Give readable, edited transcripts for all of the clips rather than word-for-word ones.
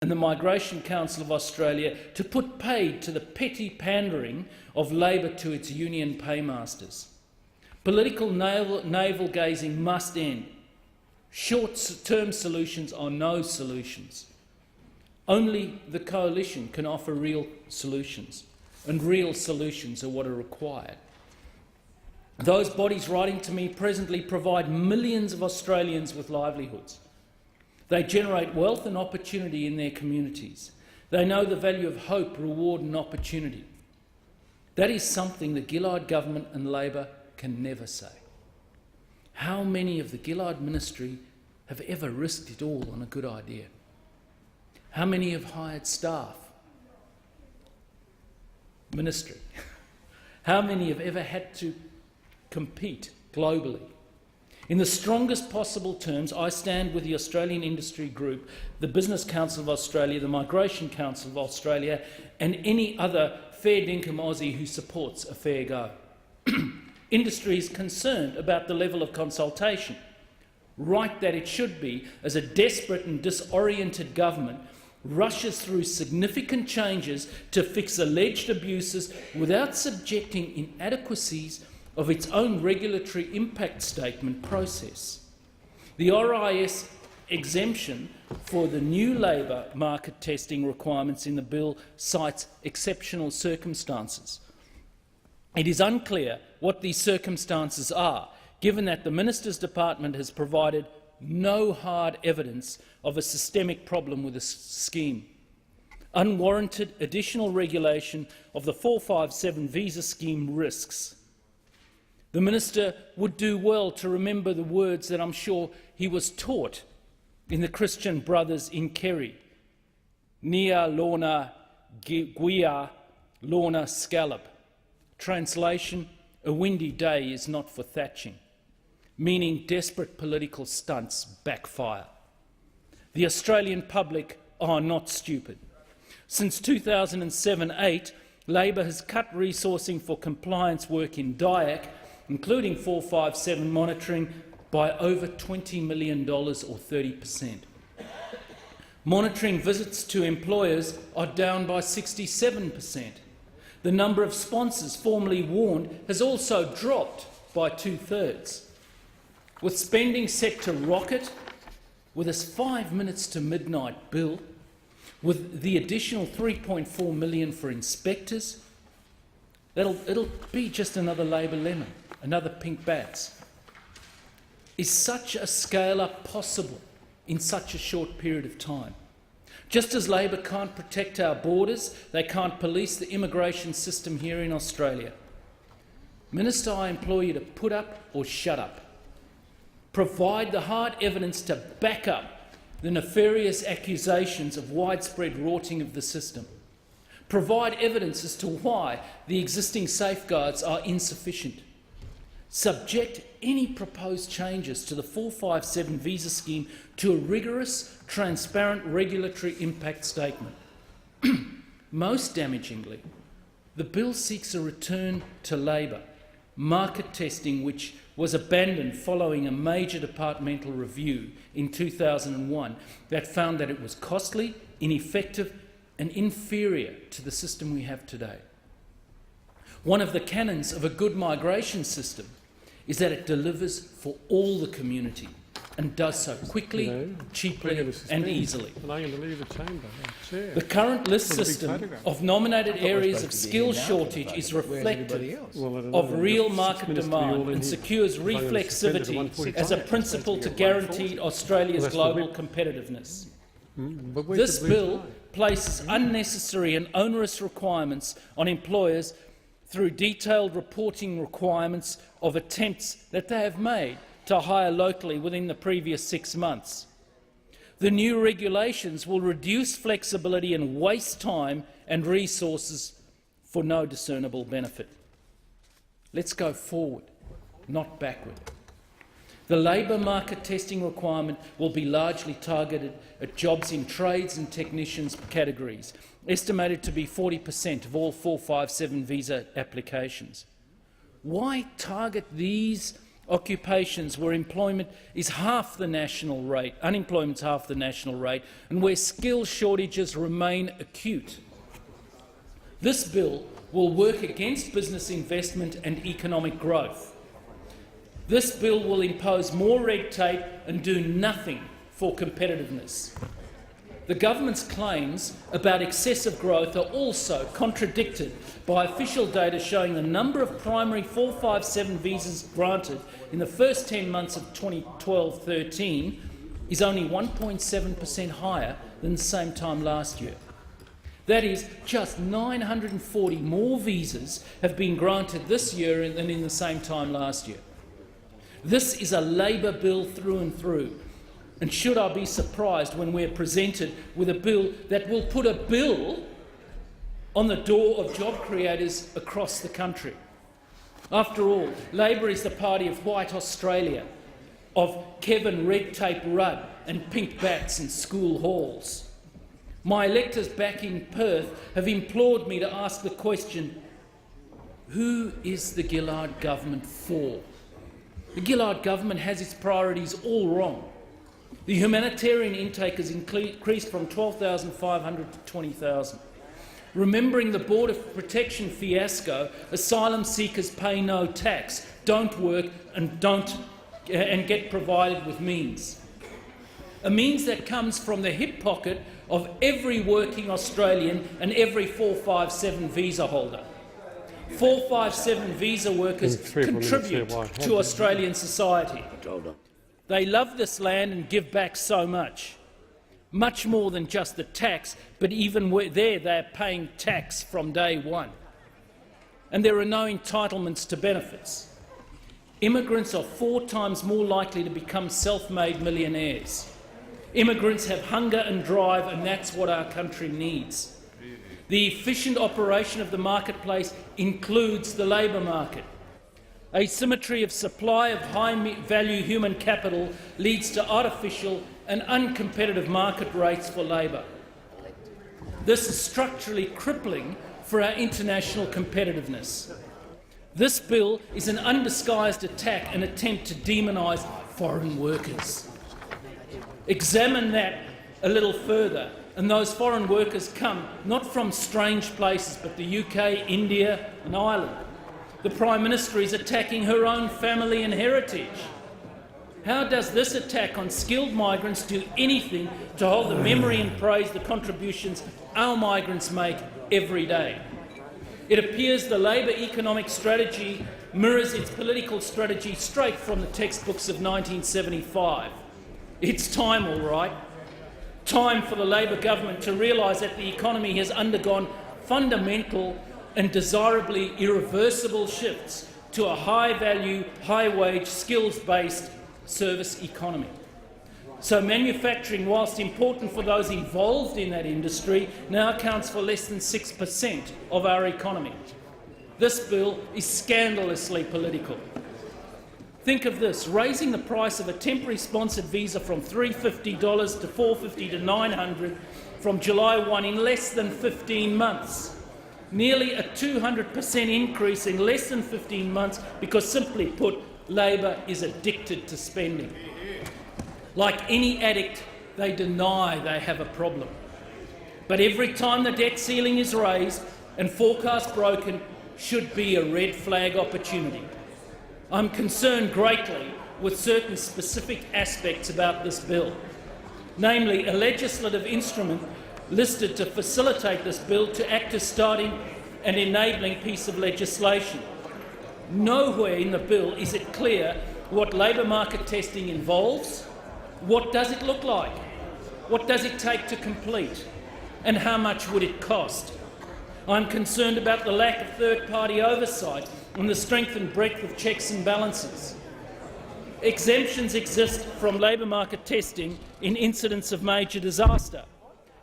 and the Migration Council of Australia to put paid to the petty pandering of Labor to its union paymasters. Political navel-gazing must end. Short-term solutions are no solutions. Only the coalition can offer real solutions, and real solutions are what are required. Those bodies writing to me presently provide millions of Australians with livelihoods. They generate wealth and opportunity in their communities. They know the value of hope, reward and opportunity. That is something the Gillard government and Labor can never say. How many of the Gillard ministry have ever risked it all on a good idea? How many have hired staff? Ministry. How many have ever had to compete globally? In the strongest possible terms, I stand with the Australian Industry Group, the Business Council of Australia, the Migration Council of Australia and any other fair dinkum Aussie who supports a fair go. Industry is concerned about the level of consultation, right that it should be, as a desperate and disoriented government rushes through significant changes to fix alleged abuses without subjecting inadequacies of its own regulatory impact statement process. The RIS exemption for the new labour market testing requirements in the bill cites exceptional circumstances. It is unclear what these circumstances are, given that the Minister's Department has provided no hard evidence of a systemic problem with the scheme. Unwarranted additional regulation of the 457 visa scheme risks. The Minister would do well to remember the words that I'm sure he was taught in the Christian Brothers in Kerry. Nia lorna guia lorna scallop. Translation, a windy day is not for thatching, meaning desperate political stunts backfire. The Australian public are not stupid. Since 2007-8, Labor has cut resourcing for compliance work in DIAC, including 457 monitoring, by over $20 million or 30%. Monitoring visits to employers are down by 67%. The number of sponsors formally warned has also dropped by 2/3. With spending set to rocket, with a 5 minutes to midnight bill, with the additional $3.4 million for inspectors, it'll be just another Labor lemon, another pink bats. Is such a scale-up possible in such a short period of time? Just as Labor can't protect our borders, they can't police the immigration system here in Australia. Minister, I implore you to put up or shut up. Provide the hard evidence to back up the nefarious accusations of widespread rorting of the system. Provide evidence as to why the existing safeguards are insufficient. Subject any proposed changes to the 457 visa scheme to a rigorous, transparent regulatory impact statement. Most damagingly, the bill seeks a return to Labor market testing, which was abandoned following a major departmental review in 2001 that found that it was costly, ineffective and inferior to the system we have today. One of the canons of a good migration system is that it delivers for all the community and does so quickly, cheaply and easily. The current list system of nominated areas of skills shortage is reflective of real market demand and secures reflexivity as a principle to guarantee Australia's global competitiveness. This bill places unnecessary and onerous requirements on employers through detailed reporting requirements of attempts that they have made to hire locally within the previous 6 months. The new regulations will reduce flexibility and waste time and resources for no discernible benefit. Let's go forward, not backward. The labour market testing requirement will be largely targeted at jobs in trades and technicians categories, estimated to be 40% of all 457 visa applications. Why target these occupations where employment is half the national rate, unemployment is half the national rate, and where skill shortages remain acute. This bill will work against business investment and economic growth. This bill will impose more red tape and do nothing for competitiveness. The government's claims about excessive growth are also contradicted by official data showing the number of primary 457 visas granted in the first 10 months of 2012-13 is only 1.7% higher than the same time last year. That is, just 940 more visas have been granted this year than in the same time last year. This is a Labor bill through and through. And should I be surprised when we're presented with a bill that will put a bill on the door of job creators across the country? After all, Labor is the party of white Australia, of Kevin Red Tape Rudd and pink bats in school halls. My electors back in Perth have implored me to ask the question, who is the Gillard government for? The Gillard government has its priorities all wrong. The humanitarian intake has increased from 12,500 to 20,000. Remembering the Border Protection fiasco, asylum seekers pay no tax, don't work and get provided with means. A means that comes from the hip pocket of every working Australian and every 457 visa holder. 457 visa workers contribute to Australian society. They love this land and give back so much. Much more than just the tax, but even there they're paying tax from day one. And there are no entitlements to benefits. Immigrants are 4 times more likely to become self-made millionaires. Immigrants have hunger and drive, and that's what our country needs. The efficient operation of the marketplace includes the labour market. Asymmetry of supply of high-value human capital leads to artificial and uncompetitive market rates for labour. This is structurally crippling for our international competitiveness. This bill is an undisguised attack and attempt to demonise foreign workers. Examine that a little further, and those foreign workers come not from strange places but the UK, India and Ireland. The Prime Minister is attacking her own family and heritage. How does this attack on skilled migrants do anything to hold the memory and praise the contributions our migrants make every day? It appears the Labor economic strategy mirrors its political strategy straight from the textbooks of 1975. It's time, all right. Time for the Labor government to realise that the economy has undergone fundamental and desirably irreversible shifts to a high-value, high-wage, skills-based service economy. So manufacturing, whilst important for those involved in that industry, now accounts for less than 6% of our economy. This bill is scandalously political. Think of this, raising the price of a temporary sponsored visa from $350 to $450 to $900 from July 1 in less than 15 months. Nearly a 200% increase in less than 15 months because, simply put, Labor is addicted to spending. Like any addict, they deny they have a problem. But every time the debt ceiling is raised and forecasts broken should be a red flag opportunity. I'm concerned greatly with certain specific aspects about this bill, namely a legislative instrument listed to facilitate this bill to act as starting and enabling piece of legislation. Nowhere in the bill is it clear what labour market testing involves, what does it look like, what does it take to complete, and how much would it cost. I'm concerned about the lack of third-party oversight and the strength and breadth of checks and balances. Exemptions exist from labour market testing in incidents of major disaster.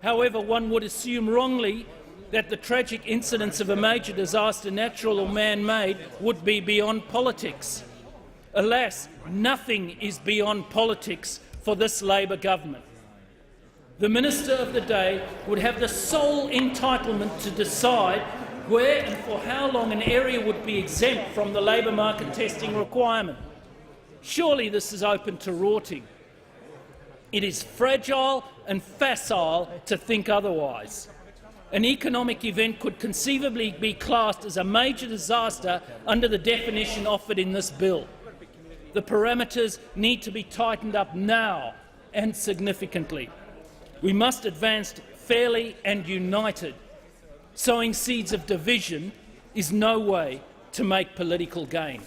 However, one would assume wrongly that the tragic incidents of a major disaster, natural or man-made, would be beyond politics. Alas, nothing is beyond politics for this Labor government. The Minister of the day would have the sole entitlement to decide where and for how long an area would be exempt from the labour market testing requirement. Surely this is open to rorting. It is fragile and facile to think otherwise. An economic event could conceivably be classed as a major disaster under the definition offered in this bill. The parameters need to be tightened up now and significantly. We must advance fairly and united. Sowing seeds of division is no way to make political gain.